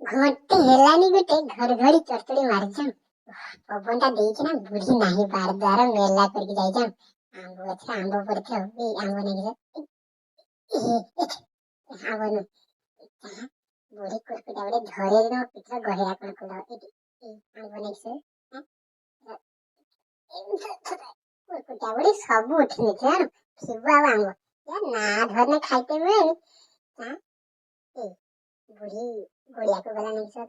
ଘଣ୍ଟେ ହେଲାନି ଗୋଟେ ଘଡଘଡି ଚଡଚଡି ମାରିଛନ୍। ପବନଟା ଦେଇଛି ନା ବୁଢୀ ନାହିଁ ବାର ଦ୍ୱାର ମେଲା କରିକି ଯାଇଛନ୍। ଆମ୍ବ ଗଛରେ ଆମ୍ବ ପଡିଥିବ ଏଇ ଆମ୍ବ ନେଇକି ଆମ୍ବ ନୁ ବୁଢୀ କୁର୍କୁଟା ଗୋଟେ ଧରେଇ ଦେବ ପିଠା ଗହିରା କଣ କରିଦବ ଏଇଠି ଆମ୍ବ ନେଇକି କୁର୍କୁଟା ବୁଢୀ ସବୁ ଉଠି ନେଇଥିବ ଥିବ ଆଉ ଆମ୍ବ ନା ଧରନେ ଖାଇତେ ମିଳେନି। ବୁଢୀ ଗୋଳିଆକୁ ଗଲା ନେଇକି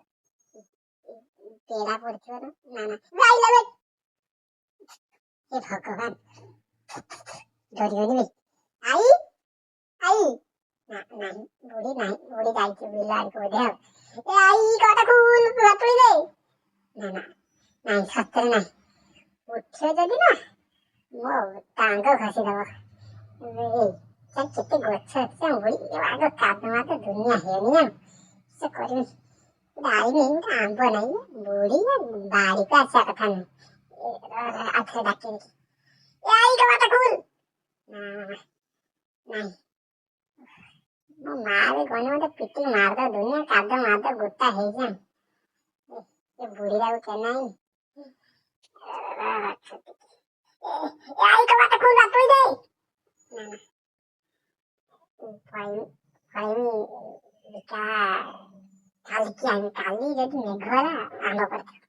ପେଡା ପଡିଥିବ ନା ନା ଗାଇଲା ବେ ଏ ଭଗବାନ ଡରିଗଲି ଆଇ ଆଇ ନାହିଁ ବୁଢୀ ନାହିଁ ବୁଢୀ ଯାଇଛି ବିଲ ଆଡକୁ ବୋଧେ ଆଉ ଏ ଆଇ କଟାକୁ ବାତୁଳି ଦେ ନା ନା ନାହିଁ ସତରେ ନାହିଁ ଉଠିବ ଯଦି ନା ମୋ ଟାଙ୍ଗ ଘଷିଦବ। କେତେ ଗଛ ଅଛି ବୁଢୀ ଆଗ କାଦ ମାଦ ଦୁନିଆ ହେଇନି ନା ସେ କରିବି ଆଇନି ଆମ୍ବ ନାହିଁ ବୁଢୀ ବାଡିକୁ ଆସିବା କଥା ନୁହେଁ। ଆଉଥରେ ଡାକିବି ଏ ଆଇ କବାଟ ଖୋଲ ନାହିଁ ମୋ ମା ବି ଗନେ ମତେ ପିଟି ମାରଦ ଦୁନିଆ କାଦ ମାଦ ଗୋଟା ହେଇଯାଏ। ଏ ବୁଢୀଟାକୁ କେନାଇନି ଆଇ କବାଟ ଖୋଲ ବାତୁଳି ଦେ ନା ନା କାଲିକି ଆଣି କାଲି ଯଦି ମେଘ ହେଲା ଆମ୍ବ କରିଥିବ